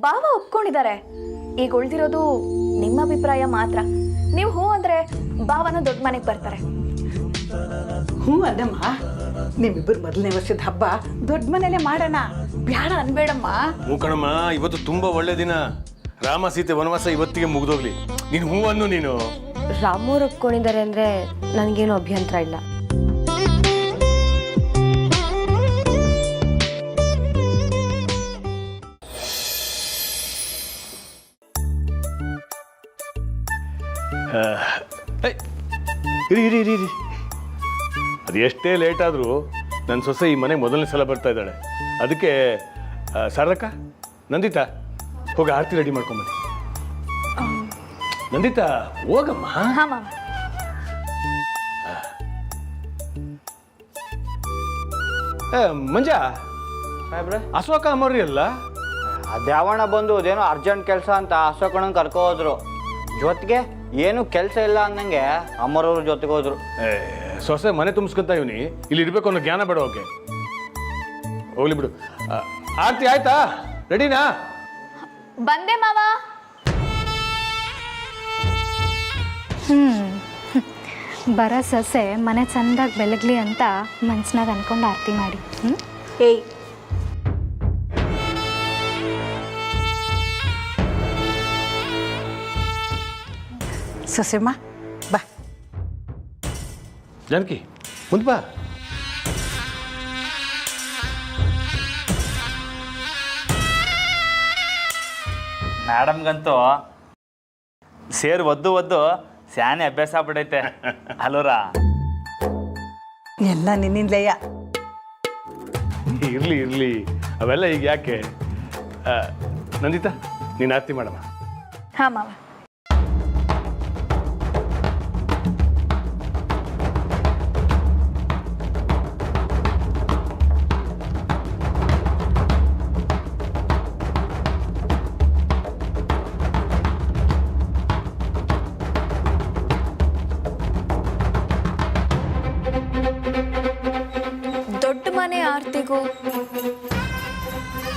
ಬಾವ ಒಪ್ಕೊಂಡಿದ್ದಾರೆ. ಈಗ ಉಳಿದಿರೋದು ನಿಮ್ಮ ಅಭಿಪ್ರಾಯ ಮಾತ್ರ. ನೀವು ಹೂ ಅಂದ್ರೆ ಬಾವನ ದೊಡ್ಡ ಮನೆಗೆ ಬರ್ತಾರೆ. ಹ್ಞೂ ಅದಮ್ಮ, ನಿಮ್ಮಿಬ್ಬರು ಮೊದಲನೇ ವರ್ಷದ ಹಬ್ಬ ದೊಡ್ಡ ಮನೇಲೆ ಮಾಡೋಣ, ಬೇಡ ಅನ್ಬೇಡಮ್ಮ. ಹ್ಞೂ ಕಣಮ್ಮ, ಇವತ್ತು ತುಂಬಾ ಒಳ್ಳೆ ದಿನ. ರಾಮ ಸೀತೆ ವನವಾಸ ಇವತ್ತಿಗೆ ಮುಗಿದೋಗ್ಲಿ. ನೀನು ಹೂ ಅನ್ನು. ನೀನು ರಾಮೂರ್ ಒಪ್ಕೊಂಡಿದ್ದಾರೆ ಅಂದ್ರೆ ನನಗೇನು ಅಭ್ಯಂತರ ಇಲ್ಲ. ಇರಿ ಇರಿ ಇರಿ ಇರಿ, ಅದು ಎಷ್ಟೇ ಲೇಟ್ ಆದರೂ ನನ್ನ ಸೊಸೆ ಈ ಮನೆಗೆ ಮೊದಲನೇ ಸಲ ಬರ್ತಾ ಇದ್ದಾಳೆ. ಅದಕ್ಕೆ ಶಾರದಕ್ಕ, ನಂದಿತಾ ಹೋಗಿ ಆರತಿ ರೆಡಿ ಮಾಡ್ಕೊಂಬನ್ನಿ. ನಂದಿತಾ ಹೋಗಮ್ಮ. ಹಾ ಮಾವ. ಮಂಜ, ಸಾಹೇಬ್ರೆ, ಅಶೋಕ ಅಮರ್ರಿ ಅಲ್ಲ? ದ್ಯಾವಣ್ಣ ಬಂದು ಅದೇನೋ ಅರ್ಜೆಂಟ್ ಕೆಲಸ ಅಂತ ಅಶೋಕಣ್ಣನ ಕರ್ಕೊ ಹೋದ್ರು. ಜೊತೆಗೆ ಏನು ಕೆಲಸ ಇಲ್ಲ ಅನ್ನಂಗೆ ಅಮ್ಮರವ್ರ ಜೊತೆಗೆ ಹೋದ್ರು. ಸೊಸೆ ಮನೆ ತುಂಬಿಸ್ಕೊಂತ ಇವನಿ, ಇಲ್ಲಿ ಇರ್ಬೇಕು ಅನ್ನೋ ಜ್ಞಾನ ಬೇಡ. ಓಕೆ ಹೋಗ್ಲಿ ಬಿಡು. ಆರತಿ ಆಯ್ತಾ? ರೆಡಿನಾ? ಬಂದೆ ಮಾವ. ಬರ ಸೊಸೆ ಮನೆ ಚಂದಾಗಿ ಬೆಳಗ್ಲಿ ಅಂತ ಮನ್ಸನಾಗ ಅನ್ಕೊಂಡು ಆರತಿ ಮಾಡಿ. ಏಯ್, ಸೊಸೆಮ್ಮ ಬಾ. ಜಾನಕಿ ಮುಂದೆ ಬಾ. ಮೇಡಮ್ಗಂತೂ ಸೇರ್ ಒದ್ದು ಒದ್ದು ಸ್ಯಾನೆ ಅಭ್ಯಾಸ ಆಗ್ಬಿಡೈತೆ ಅಲೋರ. ಎಲ್ಲ ನಿನ್ನಿಂದಲಯ್ಯ. ಇರ್ಲಿ ಇರ್ಲಿ, ಅವೆಲ್ಲ ಈಗ ಯಾಕೆ. ನಂದಿತಾ, ನೀನು ಆರತಿ ಮಾಡಮ್ಮ. ಹಾ ಮಾವ. ದೊಡ್ಡ ಮನೆ ಆರತಿಗೂ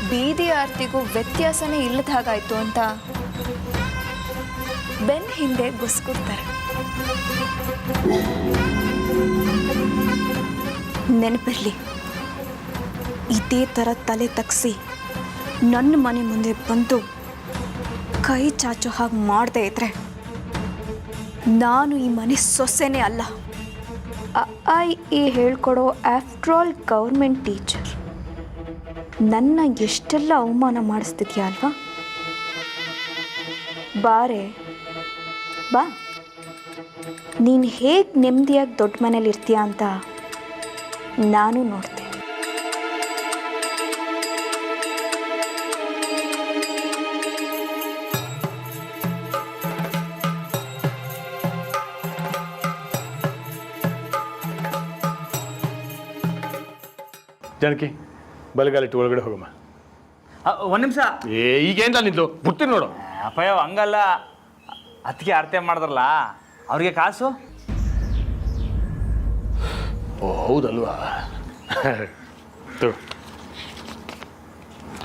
ಬೀದಿ ಆರತಿಗೂ ವ್ಯತ್ಯಾಸನೇ ಇಲ್ಲದ ಹಾಗಾಯ್ತು ಅಂತ ಬೆನ್ ಹಿಂದೆ ಗುಸ್ಕೊಡ್ತಾರೆ. ನೆನಪಿರ್ಲಿ, ಇದೇ ಥರ ತಲೆ ತಗ್ಸಿ ನನ್ನ ಮನೆ ಮುಂದೆ ಬಂದು ಕೈ ಚಾಚೋ ಹಾಗೆ ಮಾಡದೇ ಇದ್ರೆ ನಾನು ಈ ಮನೆ ಸೊಸೆನೇ ಅಲ್ಲ. ಹೇಳ್ಕೊಡೋ ಆಫ್ಟರ್ ಆಲ್ ಗೌರ್ಮೆಂಟ್ ಟೀಚರ್. ನನ್ನ ಎಷ್ಟೆಲ್ಲ ಅವಮಾನ ಮಾಡಿಸ್ತಿದ್ಯಾ ಅಲ್ವಾ? ಬಾರೆ ಬಾ, ನೀನು ಹೇಗೆ ನೆಮ್ಮದಿಯಾಗಿ ದೊಡ್ಡ ಮನೇಲಿ ಇರ್ತೀಯ ಅಂತ ನಾನು ನೋಡ್ತೆ. ಜಾನಕಿ, ಬಲಗಾಲಿಟ್ಟು ಒಳಗಡೆ ಹೋಗಮ್ಮ. ಒಂದು ನಿಮಿಷ. ಈಗೇನಿಲ್ಲ ನಿಂದು ಬಿಡ್ತೀನಿ ನೋಡು. ಅಪ್ಪಯ್ಯ ಹಂಗಲ್ಲ, ಅದಕ್ಕೆ ಅರ್ಥ ಮಾಡಿದ್ರಲ್ಲ ಅವ್ರಿಗೆ ಕಾಸು. ಓ ಹೌದಲ್ವಾ?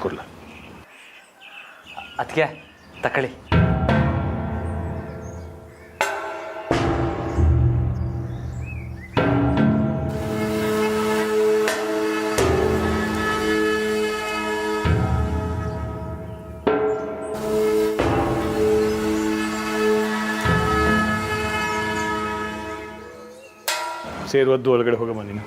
ಕೊಡ್ಲ ಅದಕ್ಕೆ ತಕೊಳ್ಳಿ. ಸೇರುವದ್ದು ಒಳಗಡೆ ಹೋಗಮ್ಮ ನೀನು.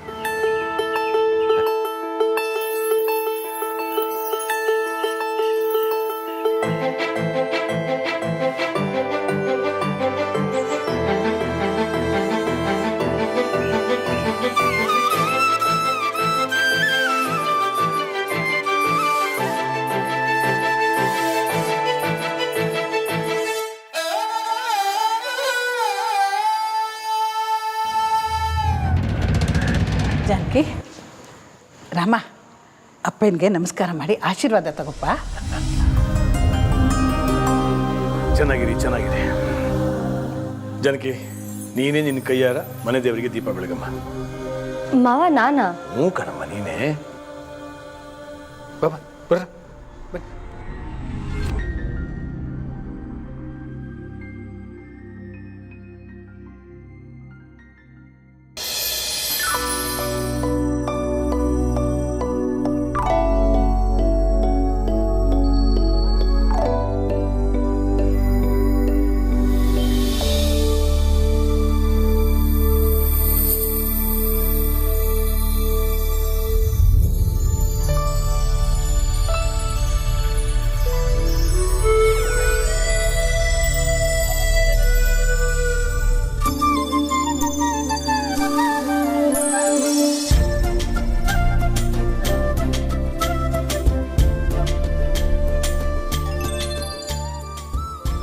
ಜಾನಕಿ, ರಾಮ, ಅಪ್ಪನಿಗೆ ನಮಸ್ಕಾರ ಮಾಡಿ ಆಶೀರ್ವಾದ ತಗೋಪ್ಪ. ಚೆನ್ನಾಗಿರಿ, ಚೆನ್ನಾಗಿದೆ. ಜಾನಕಿ, ನೀನೇ ನಿನ್ನ ಕೈಯಾರ ಮನೆ ದೇವರಿಗೆ ದೀಪ ಬೆಳಗಮ್ಮ. ಮಾವ ನಾನಾ? ಹ್ಞೂ ಕಣಮ್ಮ, ನೀನೇ. ಬಾಬಾ ಬರ್ರ.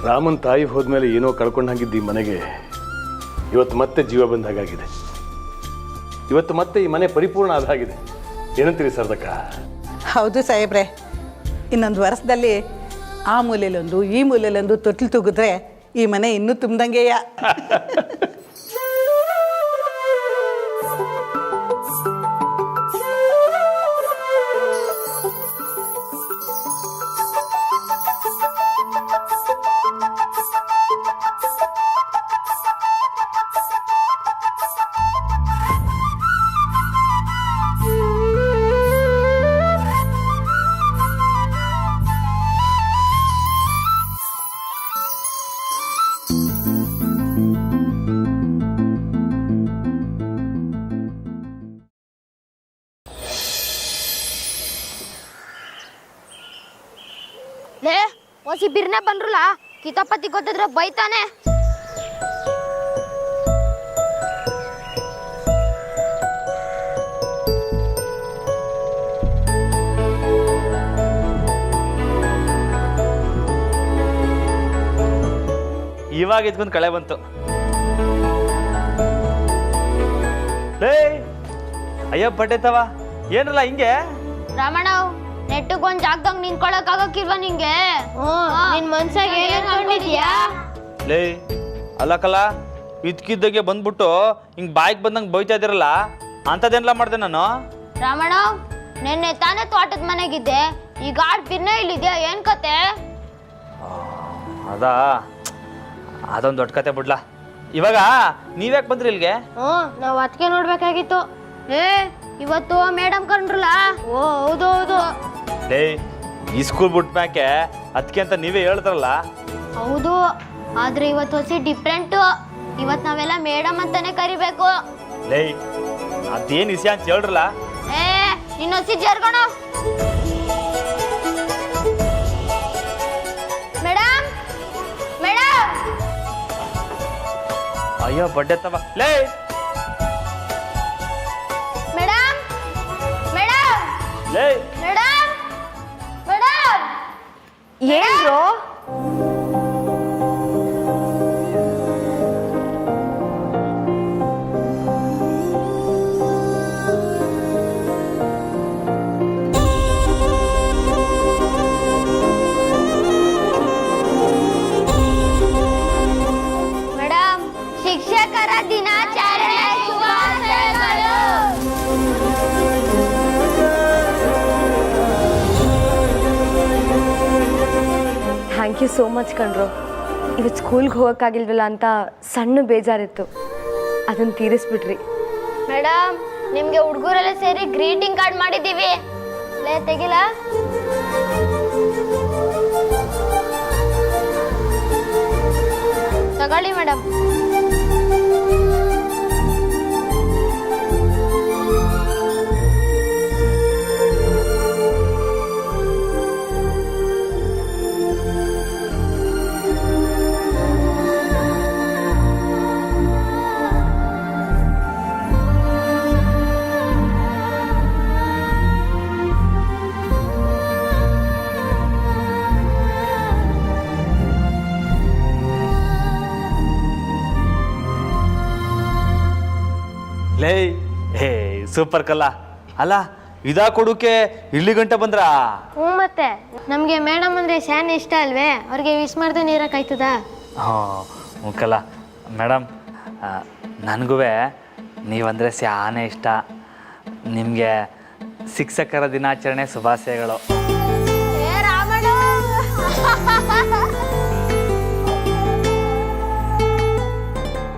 ರಾಮನ್ ತಾಯಿ ಹೋದ್ಮೇಲೆ ಏನೋ ಕಳ್ಕೊಂಡಾಗಿದ್ದು ಈ ಮನೆಗೆ ಇವತ್ತು ಮತ್ತೆ ಜೀವ ಬಂದಾಗಿದೆ. ಇವತ್ತು ಮತ್ತೆ ಈ ಮನೆ ಪರಿಪೂರ್ಣ ಆದಾಗಿದೆ. ಏನಂತೀರಿ ಸರ್ದಕ್ಕ? ಹೌದು ಸಾಹೇಬ್ರೆ, ಇನ್ನೊಂದು ವರ್ಷದಲ್ಲಿ ಆ ಮೂಲೆಯಲ್ಲೊಂದು ಈ ಮೂಲೆಯಲ್ಲೊಂದು ತೊಟ್ಲು ತೂಗಿದ್ರೆ ಈ ಮನೆ ಇನ್ನೂ ತುಂಬ್ದಂಗೆಯ. ಲೇ ಹೊಸಿ ಬಿರ್ನೆ ಬಂದ್ರಲ್ಲ, ಕಿತಾಪತಿ ಗೊತ್ತಿದ್ರೆ ಬೈತಾನೆ. ಇವಾಗ ಇದ್ಕೊಂಡ್ ಕಳೆ ಬಂತು. ಲೇ ಅಯ್ಯೋ ಬಟ್ಟೆತವ, ಏನಲ್ಲ ಹಿಂಗೆ? ರಾಮಣ್ಣ, ನೆಟ್ಟಗ್ ಒಂದ್ ಜಾಗದಾಗ ನಿಂತ್ಕೊಳಕ್ ಆಗಕ್ಕಿಲ್ವಾ ನಿಂಗೆ? ನಿನ್ ಮನ್ಸಾಗ ಏನ್ ಅನ್ಕೊಂಡಿದ್ಯಾ? ಲೇ ಅಲ್ಲಕಲ್ಲ, ಇದ್ಕಿದ್ದಾಗೆ ಬಂದ್ಬಿಟ್ಟು ಹಿಂಗ್ ಬಾಯಿಗೆ ಬಂದಂಗೆ ಬೈತಾ ಇದ್ದೀರಲ್ಲ, ಅಂಥದ್ದೇನೆಲ್ಲ ಮಾಡಿದೆ ನಾನು? ರಾಮಣ್ಣ, ನೆನ್ನೆ ತಾನೇ ತೋಟದ ಮನೆಗಿದ್ದೆ, ಈಗ ಆಡ್ ಬಿರ್ನೆ ಇಲ್ಲಿದ್ಯಾ, ಏನ್ ಕತೆ? ಅದೊಂದು ದೊಡ್ಡ ಕತೆ ಬಿಡ್ಲಾ. ಇವಾಗ ನೀವ್ಯಾಕೆ ಬಂದ್ರಿ ಇಲ್ಲಿಗೆ? ನಾವ್ ಅದಕ್ಕೆ ನೋಡ್ಬೇಕಾಗಿತ್ತು. ಇವತ್ತು ಮೇಡಮ್ ಕಂಡ್ರಲ್ಲ. ಓ ಹೌದು ಹೌದು. ಲೇ ಈ ಸ್ಕೂಲ್ ಬಿಟ್ಟ ಮ್ಯಾಕೆ ಅದಕ್ಕೆ ಅಂತ ನೀವೇ ಹೇಳ್ತಾರಲ್ಲ. ಹೌದು, ಆದ್ರೆ ಇವತ್ತು ಹೊಸಿ ಡಿಫ್ರೆಂಟ್. ಇವತ್ ನಾವೆಲ್ಲ ಮೇಡಮ್ ಅಂತಾನೆ ಕರಿಬೇಕು. ಲೇ ಅದೇನ್ ವಿಷಯ ಅಂತ ಹೇಳ್ರಲ್ಲ. ನಿನ್ನ ಹೊಸಿ ಜರ್ಗೋಣ. Madam madam. ಅಯ್ಯೋ ಬಡ್ಡೆ ತವ. ಲೇ ಮೇಡಮ್ ಮೇಡಮ್ ಲೇ ಮೇಡಮ್ ಮೇಡಮ್. ಏನ್ರೋ? ಮೇಡಮ್, ಶಿಕ್ಷಕರ ದಿನಾಚರಣೆ ಶುಭಾಶಯಗಳು. ಥ್ಯಾಂಕ್ ಯು ಸೋ ಮಚ್ ಕಣ್ರು. ಇವತ್ತು ಸ್ಕೂಲ್ಗೆ ಹೋಗೋಕ್ಕಾಗಿಲ್ವಲ್ಲ ಅಂತ ಸಣ್ಣ ಬೇಜಾರಿತ್ತು, ಅದನ್ನು ತೀರಿಸ್ಬಿಟ್ರಿ. ಮೇಡಮ್, ನಿಮ್ಗೆ ಹುಡುಗರೆಲ್ಲ ಸೇರಿ ಗ್ರೀಟಿಂಗ್ ಕಾರ್ಡ್ ಮಾಡಿದ್ದೀವಿ. ಲೇ ತೆಗಿಲ. ತಗೊಳ್ಳಿ ಮೇಡಮ್. ಲೇ ಹೇ ಸೂಪರ್ ಕಲ್ಲ. ಅಲ್ಲ ಇದಾ ಕೊಡುಕೆ ಇಲ್ಲಿ ಗಂಟೆ ಬಂದ್ರಾ? ಮತ್ತೆ ನಮ್ಗೆ ಮೇಡಮ್ ಅಂದ್ರೆ ಶಾನ್ ಇಷ್ಟ ಅಲ್ವೇ, ಅವ್ರಿಗೆ ವಿಶ್ ಮಾಡ್ದೆ ನೀರಕ್ಕಾಯ್ತದ? ಹ್ಞೂ ಕಲ್ಲ ಮೇಡಮ್, ನನಗೂ ನೀವಂದರೆ ಸ್ಯಾನೆ ಇಷ್ಟ. ನಿಮಗೆ ಶಿಕ್ಷಕರ ದಿನಾಚರಣೆ ಶುಭಾಶಯಗಳು.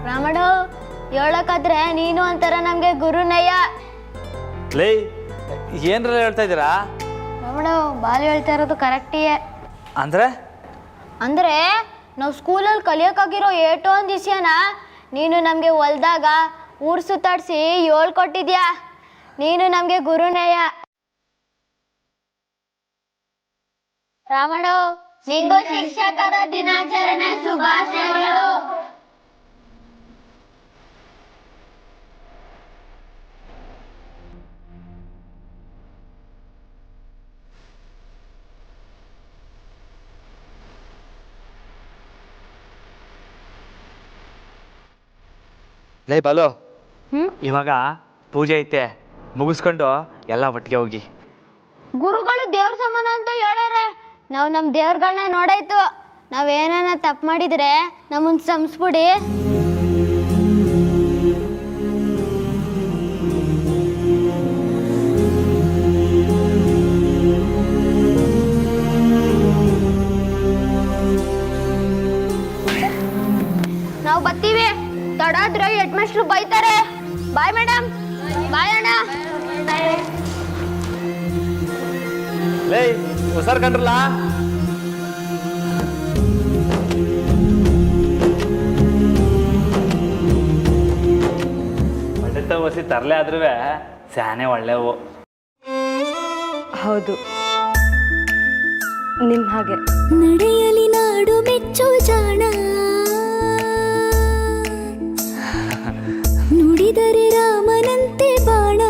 ರಾಮಡು, ಹೇಳಕ್ಕಾದ್ರೆ ನೀನು ಅಂತಾರ ನಮ್ಗೆ ಗುರುನಯ್ಯ. ಲೇ ಏನ್ರಲ್ಲ ಹೇಳ್ತಾ ಇದ್ದೀರಾ? ರಾಮಡು, ಬಾಲಿ ಹೇಳ್ತಾ ಇರೋದು ಕರೆಕ್ಟಿಯೇ. ಅಂದರೆ ಅಂದ್ರೆ ನಾವು ಸ್ಕೂಲಲ್ಲಿ ಕಲಿಯೋಕ್ಕಾಗಿರೋ ಏಟೋ ಒಂದು ವಿಷಯನ ನೀನು ನಮಗೆ ಹೊಲ್ದಾಗ ಊರು ಸುತ್ತಾಡಿಸಿ ಹೇಳ್ಕೊಟ್ಟಿದ್ಯಾ. ನೀನು ನಮಗೆ ಗುರುನಯ್ಯ. ರಾಮಡು, ನಿಂಗೂ ಶಿಕ್ಷಕರ ದಿನಾಚರಣೆ ಶುಭಾಶಯಗಳು. ಲೈ ಬಾಲು, ಹ್ಞೂ ಇವಾಗ ಪೂಜೆ ಐತೆ, ಮುಗಿಸ್ಕೊಂಡು ಎಲ್ಲ ಒಟ್ಟಿಗೆ ಹೋಗಿ. ಗುರುಗಳು ದೇವ್ರ ಸಮಾನ ಅಂತ ಹೇಳ್ಯಾರೆ. ನಾವು ನಮ್ಮ ದೇವ್ರುಗಳನ್ನ ನೋಡಾಯ್ತು. ನಾವೇನ ತಪ್ಪು ಮಾಡಿದ್ರೆ ನಮ್ಮನ್ನ ಸಂಸ್ಬಿಡಿ. ನಾವು ಬರ್ತೀವಿ. ತಡ ಆದ್ರೆ ಹೆಡ್ ಮಾಸ್ಟ್ರು ಬೈತಾರೆ. Bye madam. ಬಾಯ್ ಅಣ್ಣ. ಲೈ ಹುಷಾರ್ ಕಂಡ್ರಲ್ಲ. ಪಂಡಿತ ಬಸಿ ತರಲೆ ಆದ್ರೂ ಸ್ಯಾನೆ ಒಳ್ಳೆವು. ಹೌದು, ನಿಮ್ಮ ಹಾಗೆ. ನಡೆಯಲಿ ನಾಡು ಮೆಚ್ಚೋ ಜಾಣ, ನುಡಿದರೆ ರಾಮನಂತೆ ಬಾಣ,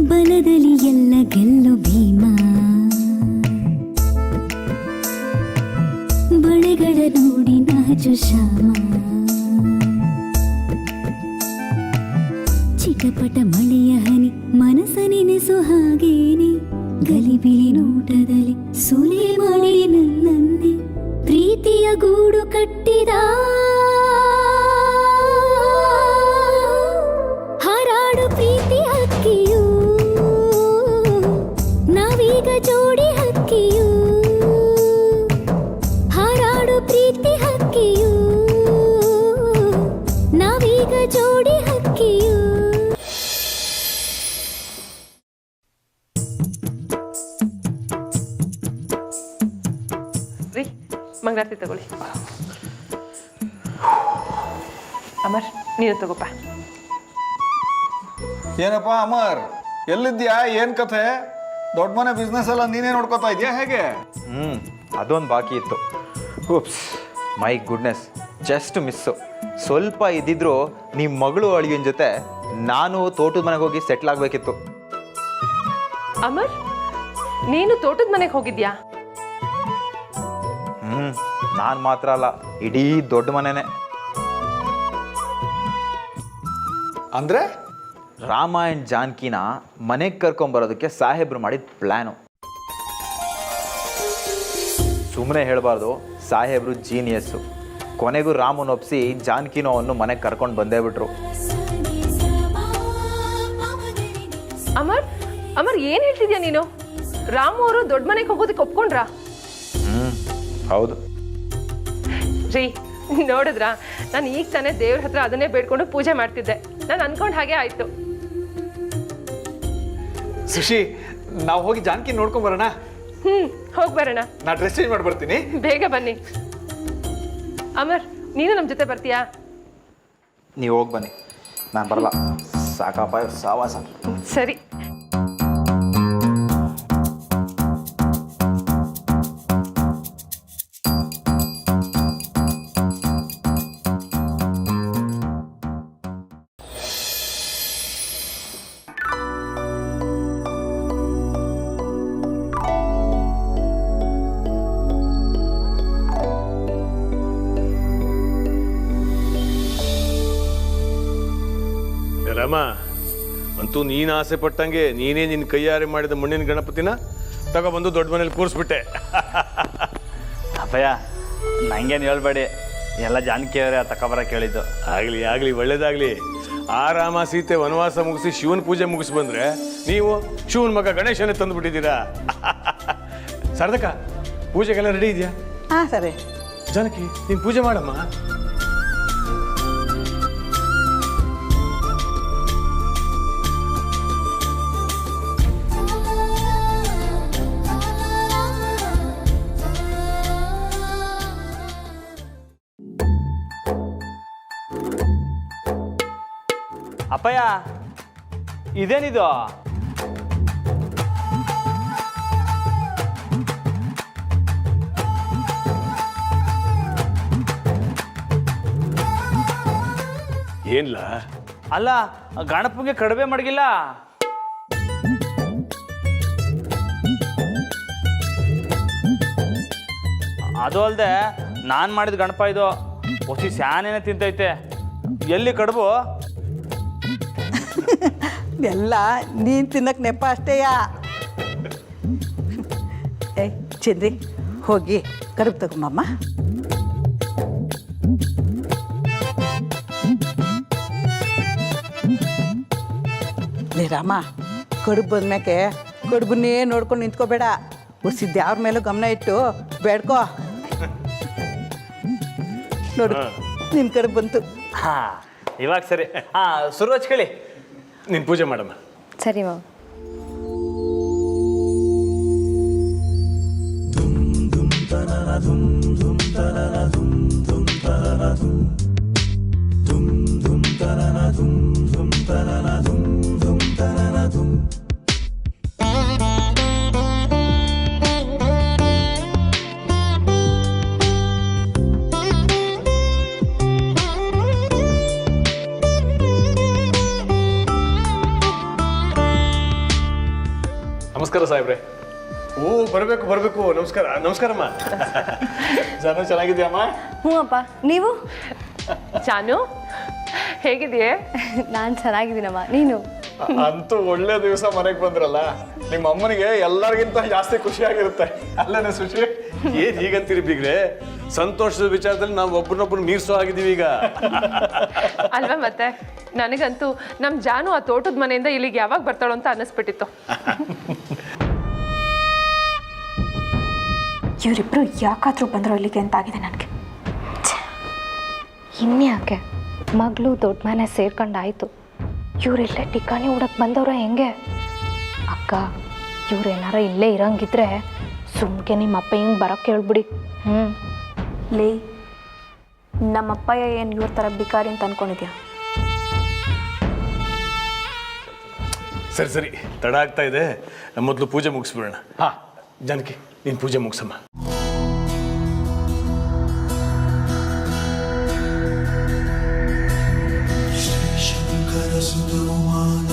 ಬಲದಲ್ಲಿ ಎಲ್ಲ ಗೆಲ್ಲು ಭೀಮ, ಬಳೆಗಳ ನೋಡಿ ನಾಜು ಶ್ಯಾಮ, ಚಿಟಪಟ ಮಳೆಯ ಹನಿ ಮನಸ ನೆನೆಸು ಹಾಗೇನೆ, ಗಲಿಬಿಲಿ ನೋಟದಲ್ಲಿ ಸುಲೆ ಮಾಡಿ ನನ್ನಂದೆ ಪ್ರೀತಿಯ ಗೂಡು ಕಟ್ಟಿದ ಹಾರಾಡು ಪ್ರೀತಿ ಹಕ್ಕಿಯು, ನಾವೀಗ ಜೋಡಿ ಹಕ್ಕಿಯು, ಹಾರಾಡು ಪ್ರೀತಿ ಹಕ್ಕಿಯು, ನಾವೀಗ ಜೋಡಿ ಹಕ್ಕಿಯು. ರೀ ಮಂಗಳಾರತಿ ತಗೊಳ್ಳಿ. ಅಮರ್ ನೀನು ತಗೋಪ್ಪ. ಏನಪ್ಪ ಅಮರ್, ಎಲ್ಲಿದ್ಯಾ? ಏನ್ ಕಥೆ? ದೊಡ್ಡ ಮನೆ ಬಿಸ್ನೆಸ್ ಎಲ್ಲ ನೀನೇ ನೋಡ್ಕೋತಾ ಇದೆಯಾ ಹೇಗೆ? ಅದೊಂದು ಬಾಕಿ ಇತ್ತು. Oops, my goodness, just miss. ಸ್ವಲ್ಪ ಇದ್ದಿದ್ರು ನಿಮ್ಮ ಮಗಳು ಅಳಿಯನ ಜೊತೆ ನಾನು ತೋಟದ ಮನೆಗೆ ಹೋಗಿ ಸೆಟ್ಲ್ ಆಗಬೇಕಿತ್ತು. ಅಮರ್, ನೀನು ತೋಟದ ಮನೆಗೆ ಹೋಗಿದ್ಯಾ? ನಾನು ಮಾತ್ರ ಅಲ್ಲ, ಇಡೀ ದೊಡ್ಡ ಮನೆನೇ. ಅಂದ್ರೆ ರಾಮ ಆ್ಯಂಡ್ ಜಾನಕಿನ ಮನೆಗೆ ಕರ್ಕೊಂಬರೋದಕ್ಕೆ ಸಾಹೇಬ್ರು ಮಾಡಿದ ಪ್ಲ್ಯಾನು. ಸುಮ್ಮನೆ ಹೇಳಬಾರ್ದು, ಸಾಹೇಬ್ರು ಜೀನಿಯಸ್ಸು. ಕೊನೆಗೂ ರಾಮನ ಒಪ್ಪಿಸಿ ಜಾನಕಿನೋ ಅವನ್ನು ಮನೆಗೆ ಕರ್ಕೊಂಡು ಬಂದೇ ಬಿಟ್ರು. ಅಮರ್, ಅಮರ್ ಏನು ಹೇಳ್ತಿದ್ಯಾ ನೀನು? ರಾಮು ಅವರು ದೊಡ್ಡ ಮನೆಗೆ ಹೋಗೋದಕ್ಕೆ ಒಪ್ಕೊಂಡ್ರಾ? ಹೌದು ರೀ, ನೋಡಿದ್ರಾ, ನಾನು ಈಗ ತಾನೇ ದೇವ್ರ ಹತ್ರ ಅದನ್ನೇ ಬೇಡ್ಕೊಂಡು ಪೂಜೆ ಮಾಡ್ತಿದ್ದೆ. ನಾನು ಅನ್ಕೊಂಡ್ ಹಾಗೆ ಆಯ್ತು. ಸುಶಿ, ನಾವು ಹೋಗಿ ಜಾನಕಿ ನೋಡ್ಕೊಂಡ್ ಬರೋಣ. ಹೋಗಿ ಬರೋಣ. ನಾ ಡ್ರೆಸ್ ಚೇಂಜ್ ಮಾಡಿ ಬರ್ತೀನಿ. ಬೇಗ ಬನ್ನಿ. ಅಮರ್, ನೀನು ನಮ್ಮ ಜೊತೆ ಬರ್ತೀಯಾ? ನೀವು ಹೋಗಿ ಬನ್ನಿ, ನಾನು ಬರಲ್ಲ. ಸಾಕಪ್ಪ ಸಾವಾಸ. ಸರಿ. ರಾಮ, ಅಂತೂ ನೀನು ಆಸೆ ಪಟ್ಟಂಗೆ ನೀನೇ ನಿನ್ನ ಕೈಯಾರೆ ಮಾಡಿದ ಮಣ್ಣಿನ ಗಣಪತಿನ ತಗೊಬಂದು ದೊಡ್ಡ ಮನೇಲಿ ಕೂರಿಸ್ಬಿಟ್ಟೆ. ಅಪ್ಪಯ್ಯ, ನಂಗೇನು ಹೇಳ್ಬೇಡಿ, ಎಲ್ಲ ಜಾನಕಿಯವರೇ ತಗೊಬರಕ್ಕೆ ಹೇಳಿದ್ದು. ಆಗಲಿ ಆಗಲಿ, ಒಳ್ಳೇದಾಗಲಿ. ಆ ರಾಮ ಸೀತೆ ವನವಾಸ ಮುಗಿಸಿ ಶಿವನ ಪೂಜೆ ಮುಗಿಸಿ ಬಂದರೆ ನೀವು ಶಿವನ ಮಗ ಗಣೇಶನೇ ತಂದುಬಿಟ್ಟಿದ್ದೀರಾ. ಸಾರ್ಥಕ, ಪೂಜೆಗೆಲ್ಲ ರೆಡಿ ಇದೆಯಾ? ಹಾಂ ಸರಿ. ಜಾನಕಿ, ನೀನು ಪೂಜೆ ಮಾಡಮ್ಮ. ಅಪ್ಪಯ್ಯ, ಇದೇನಿದು? ಏನ್ಲ? ಅಲ್ಲ, ಗಣಪಂಗೆ ಕಡಿಮೆ ಮಡಗಿಲ್ಲ. ಅದು ಅಲ್ಲದೆ ನಾನು ಮಾಡಿದ ಗಣಪ ಇದು. ಹೊಸಿ ಸ್ಯಾನೇನೆ ತಿಂತೈತೆ ಎಲ್ಲಿ ಕಡುಬು? ಎಲ್ಲ ನೀನು ತಿನ್ನಕ್ಕೆ ನೆಪ ಅಷ್ಟೇಯಾ. ಏಯ್ ಚಂದ್ರಿ, ಹೋಗಿ ಕಡುಬು ತಗೊಂಬಮ್ಮ. ಲೇ ರಾಮ, ಕಡುಬು ಬಂದ್ಮ್ಯಾಕೆ ಕಡುಬನ್ನೇ ನೋಡ್ಕೊಂಡು ನಿಂತ್ಕೋಬೇಡ. ಹೊಸಿದ್ದು ಯಾರ ಮೇಲೂ ಗಮನ ಇಟ್ಟು ಬೇಡ್ಕೋ. ನೋಡು, ನಿನ್ನ ಕಡುಬು ಬಂತು. ಹಾಂ, ಇವಾಗ ಸರಿ. ಹಾಂ, ಶುರು ಹಚ್ಕೊಳ್ಳಿ. ನೀನು ಪೂಜೆ ಮಾಡಮ್ಮ. ಸರಿ ಮಾವ. ನಮಸ್ಕಾರ ಸಾಹೇಬ್ರೆ. ಓ, ಬರಬೇಕು. ನಮಸ್ಕಾರಮ್ಮ. ಜಾನು ಚೆನ್ನಾಗಿದ್ಯಮ್ಮ? ಹ್ಞೂ ಅಪ್ಪ, ನೀವು? ಜಾನು ಹೇಗಿದೆಯೇ? ನಾನು ಚೆನ್ನಾಗಿದ್ದೀನಮ್ಮ, ನೀನು? ಅಂತೂ ಒಳ್ಳೆ ದಿವಸ ಮನೆಗೆ ಬಂದ್ರಲ್ಲ. ನಿಮ್ಮ ಅಮ್ಮನಿಗೆ ಎಲ್ಲರಿಗಿಂತ ಜಾಸ್ತಿ ಖುಷಿಯಾಗಿರುತ್ತೆ ಅಲ್ಲೇನೆ ಸುಶಿ? ಏನ್ ಹೀಗಂತೀರಿ ಬೀಗ್ರೆ? ಸಂತೋಷದ ವಿಚಾರದಲ್ಲಿ ನಾವು ಒಬ್ಬರನ್ನೊಬ್ಬರು ಮೀರ್ಸೋ ಆಗಿದ್ದೀವಿ ಈಗ. ಅಲ್ವಾ ಮತ್ತೆ? ನನಗಂತೂ ನಮ್ಮ ಜಾನು ಆ ತೋಟದ ಮನೆಯಿಂದ ಇಲ್ಲಿಗೆ ಯಾವಾಗ ಬರ್ತಾಳೋ ಅಂತ ಅನ್ನಿಸ್ಬಿಟ್ಟಿತ್ತು. ಇವರಿಬ್ರು ಯಾಕಾದ್ರೂ ಬಂದರು ಇಲ್ಲಿಗೆ ಅಂತಾಗಿದೆ ನನಗೆ. ಇನ್ಯಾಕೆ ಮಗಳು ದೊಡ್ಡ ಮನೆ ಸೇರ್ಕೊಂಡಾಯ್ತು, ಇವರೆಲ್ಲೇ ಟಿಕಾಣಿ ಹುಡಕ್ಕೆ ಬಂದವ್ರ ಹೆಂಗೆ? ಅಕ್ಕ, ಇವ್ರೇನಾರ ಇಲ್ಲೇ ಇರಂಗಿದ್ರೆ ಸುಮ್ಕೆ ನಿಮ್ಮ ಅಪ್ಪ ಹಿಂಗೆ ಬರೋಕ್ಕೆ ಹೇಳ್ಬಿಡಿ. ಲೇ, ನಮ್ಮಪ್ಪಯ್ಯ ಏನು ಇವ್ರ ಥರ ಬಿಕಾರಿ ಅಂತ ಅನ್ಕೊಂಡಿದ್ಯಾ? ಸರಿ, ತಡ ಆಗ್ತಾ ಇದೆ. ಮೊದಲು ಪೂಜೆ ಮುಗಿಸ್ಬಿಡೋಣ. ಹಾ, ಜಾನಕಿ, ನೀನು ಪೂಜೆ ಮುಗಿಸಮ್ಮ. ಶಂಕರ ಸುಬ್ರಹ್ಮಣ್ಯ